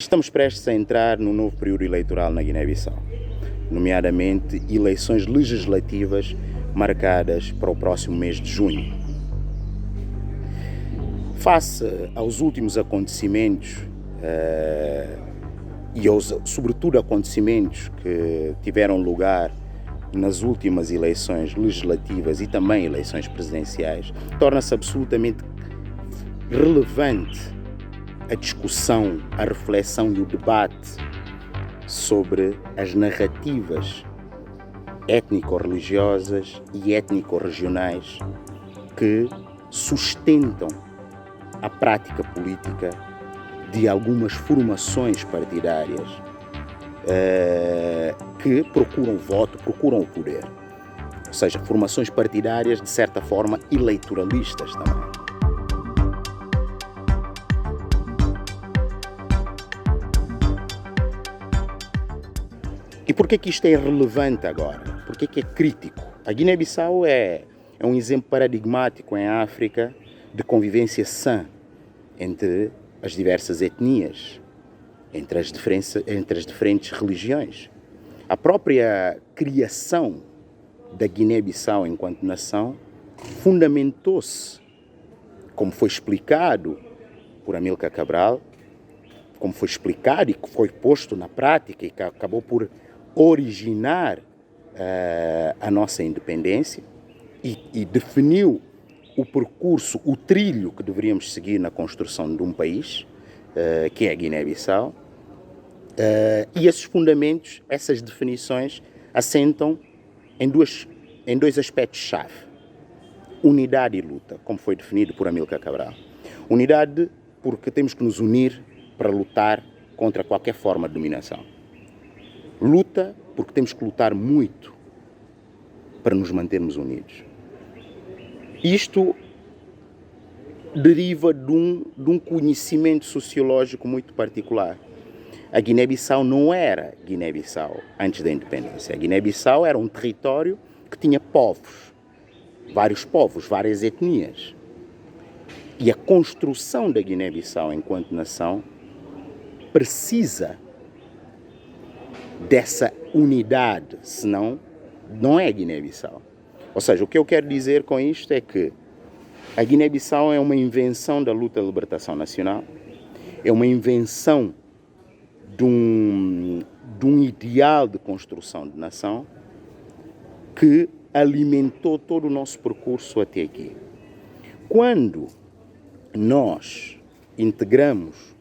Estamos prestes a entrar num novo período eleitoral na Guiné-Bissau, nomeadamente eleições legislativas marcadas para o próximo mês de junho. Face aos últimos acontecimentos sobretudo acontecimentos que tiveram lugar nas últimas eleições legislativas e também eleições presidenciais, torna-se absolutamente relevante a discussão, a reflexão e o debate sobre as narrativas étnico-religiosas e étnico-regionais que sustentam a prática política de algumas formações partidárias que procuram voto, procuram o poder. Ou seja, formações partidárias, de certa forma, eleitoralistas também. E por que isto é relevante agora? Por que é crítico? A Guiné-Bissau é um exemplo paradigmático em África de convivência sã entre as diversas etnias, entre as diferentes religiões. A própria criação da Guiné-Bissau enquanto nação fundamentou-se, como foi explicado por Amílcar Cabral, como foi explicado e que foi posto na prática e que acabou por originar a nossa independência e definiu o percurso, o trilho que deveríamos seguir na construção de um país, que é a Guiné-Bissau. E esses fundamentos, essas definições, assentam em dois aspectos-chave. Unidade e luta, como foi definido por Amílcar Cabral. Unidade porque temos que nos unir para lutar contra qualquer forma de dominação. Luta porque temos que lutar muito para nos mantermos unidos. Isto deriva de um conhecimento sociológico muito particular. A Guiné-Bissau não era Guiné-Bissau antes da independência. A Guiné-Bissau era um território que tinha povos, várias etnias. E a construção da Guiné-Bissau enquanto nação precisa dessa unidade, senão não é Guiné-Bissau. Ou seja, o que eu quero dizer com isto é que a Guiné-Bissau é uma invenção da luta de libertação nacional, é uma invenção de um ideal de construção de nação que alimentou todo o nosso percurso até aqui. Quando nós integramos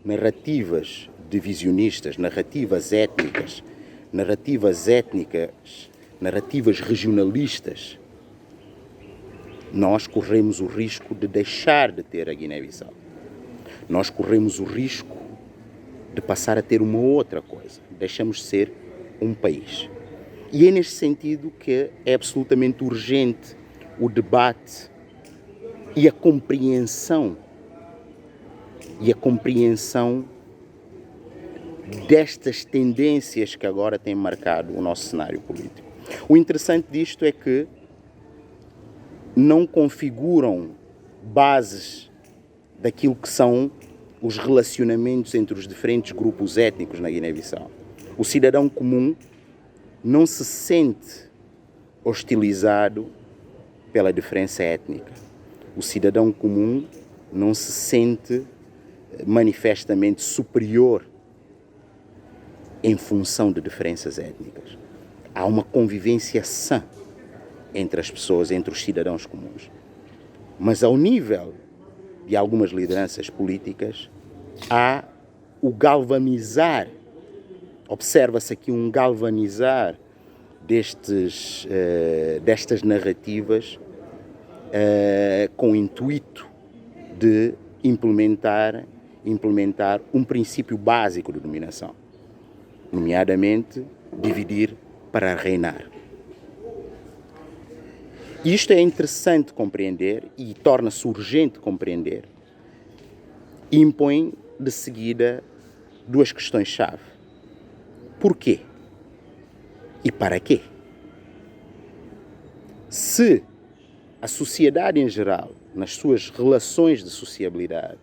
narrativas divisionistas, narrativas regionalistas, nós corremos o risco de deixar de ter a Guiné-Bissau. Nós corremos o risco de passar a ter uma outra coisa. Deixamos de ser um país. E é neste sentido que é absolutamente urgente o debate e a compreensão destas tendências que agora têm marcado o nosso cenário político. O interessante disto é que não configuram bases daquilo que são os relacionamentos entre os diferentes grupos étnicos na Guiné-Bissau. O cidadão comum não se sente hostilizado pela diferença étnica. O cidadão comum não se sente manifestamente superior em função de diferenças étnicas. Há uma convivência sã entre as pessoas, entre os cidadãos comuns. Mas ao nível de algumas lideranças políticas, há o galvanizar, observa-se aqui um galvanizar destas narrativas com o intuito de implementar um princípio básico de dominação, nomeadamente dividir para reinar. E isto é interessante compreender e torna-se urgente compreender e impõe de seguida duas questões-chave. Porquê? E para quê? Se a sociedade em geral, nas suas relações de sociabilidade,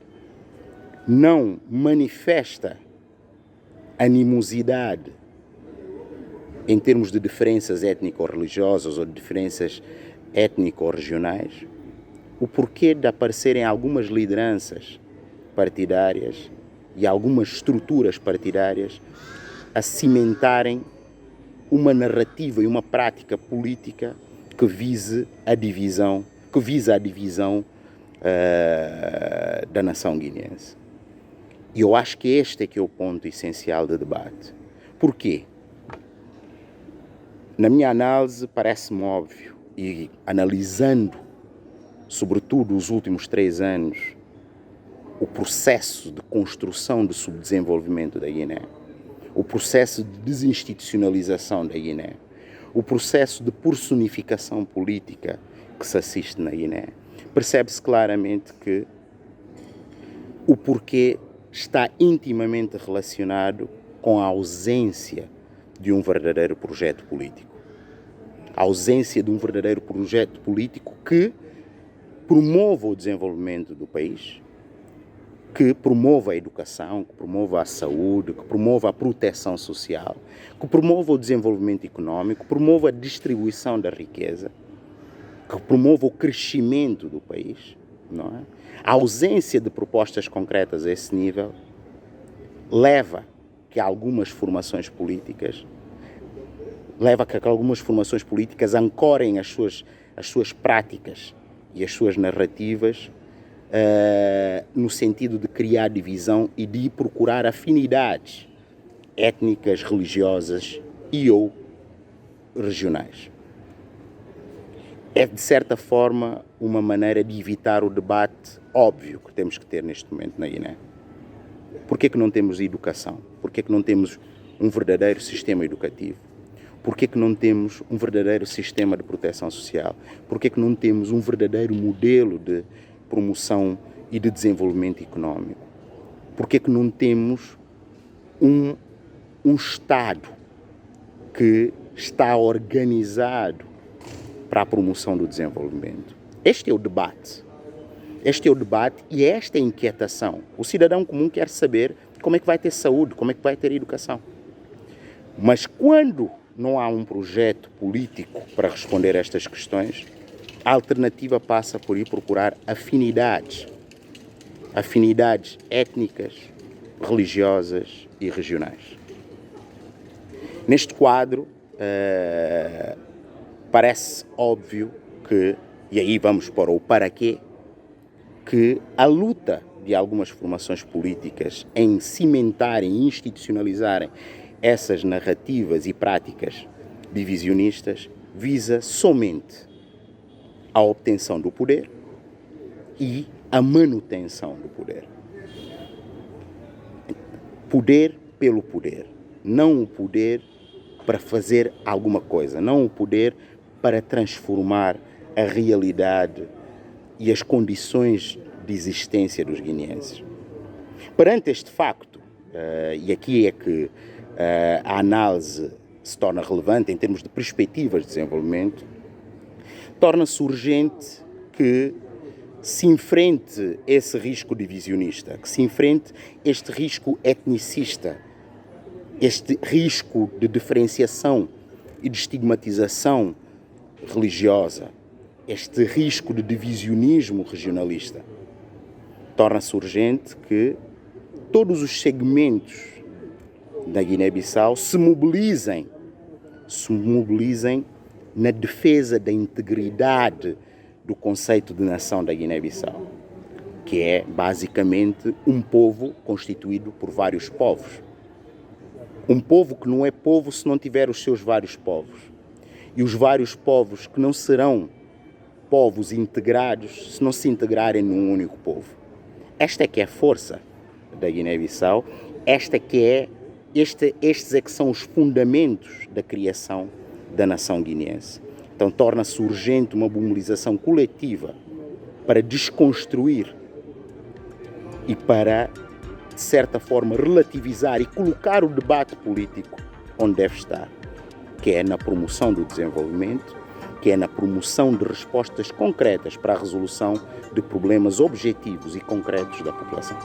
não manifesta animosidade em termos de diferenças étnico-religiosas ou de diferenças étnico-regionais, o porquê de aparecerem algumas lideranças partidárias e algumas estruturas partidárias a cimentarem uma narrativa e uma prática política que visa a divisão da nação guineense. E eu acho que este é que é o ponto essencial do debate. Porquê? Na minha análise, parece-me óbvio, e analisando, sobretudo, os últimos 3 anos, o processo de construção de subdesenvolvimento da Guiné, o processo de desinstitucionalização da Guiné, o processo de personificação política que se assiste na Guiné, percebe-se claramente que o porquê está intimamente relacionado com a ausência de um verdadeiro projeto político. A ausência de um verdadeiro projeto político que promova o desenvolvimento do país, que promova a educação, que promova a saúde, que promova a proteção social, que promova o desenvolvimento econômico, que promova a distribuição da riqueza, que promova o crescimento do país, não é? A ausência de propostas concretas a esse nível leva que algumas formações políticas ancorem as suas práticas e as suas narrativas no sentido de criar divisão e de procurar afinidades étnicas, religiosas e ou regionais. É, de certa forma, uma maneira de evitar o debate óbvio que temos que ter neste momento na Guiné. Por que não temos educação? Por que não temos um verdadeiro sistema educativo? Por que não temos um verdadeiro sistema de proteção social? Por que não temos um verdadeiro modelo de promoção e de desenvolvimento econômico? Por que não temos um Estado que está organizado para a promoção do desenvolvimento? Este é o debate. Este é o debate e esta é a inquietação. O cidadão comum quer saber como é que vai ter saúde, como é que vai ter educação. Mas quando não há um projeto político para responder a estas questões, a alternativa passa por ir procurar afinidades étnicas, religiosas e regionais. Neste quadro, parece óbvio que, e aí vamos para o para quê, que a luta de algumas formações políticas em cimentarem e institucionalizarem essas narrativas e práticas divisionistas visa somente a obtenção do poder e a manutenção do poder. Poder pelo poder, não o poder para fazer alguma coisa, não o poder para transformar a realidade e as condições de existência dos guineenses. Perante este facto, e aqui é que a análise se torna relevante em termos de perspectivas de desenvolvimento, torna-se urgente que se enfrente esse risco divisionista, que se enfrente este risco etnicista, este risco de diferenciação e de estigmatização religiosa, este risco de divisionismo regionalista. Torna-se urgente que todos os segmentos da Guiné-Bissau se mobilizem na defesa da integridade do conceito de nação da Guiné-Bissau, que é basicamente um povo constituído por vários povos. Um povo que não é povo se não tiver os seus vários povos. E os vários povos que não serão povos integrados se não se integrarem num único povo. Esta é que é a força da Guiné-Bissau, estes é que são os fundamentos da criação da nação guineense. Então torna-se urgente uma mobilização coletiva para desconstruir e para, de certa forma, relativizar e colocar o debate político onde deve estar, que é na promoção do desenvolvimento, que é na promoção de respostas concretas para a resolução de problemas objetivos e concretos da população.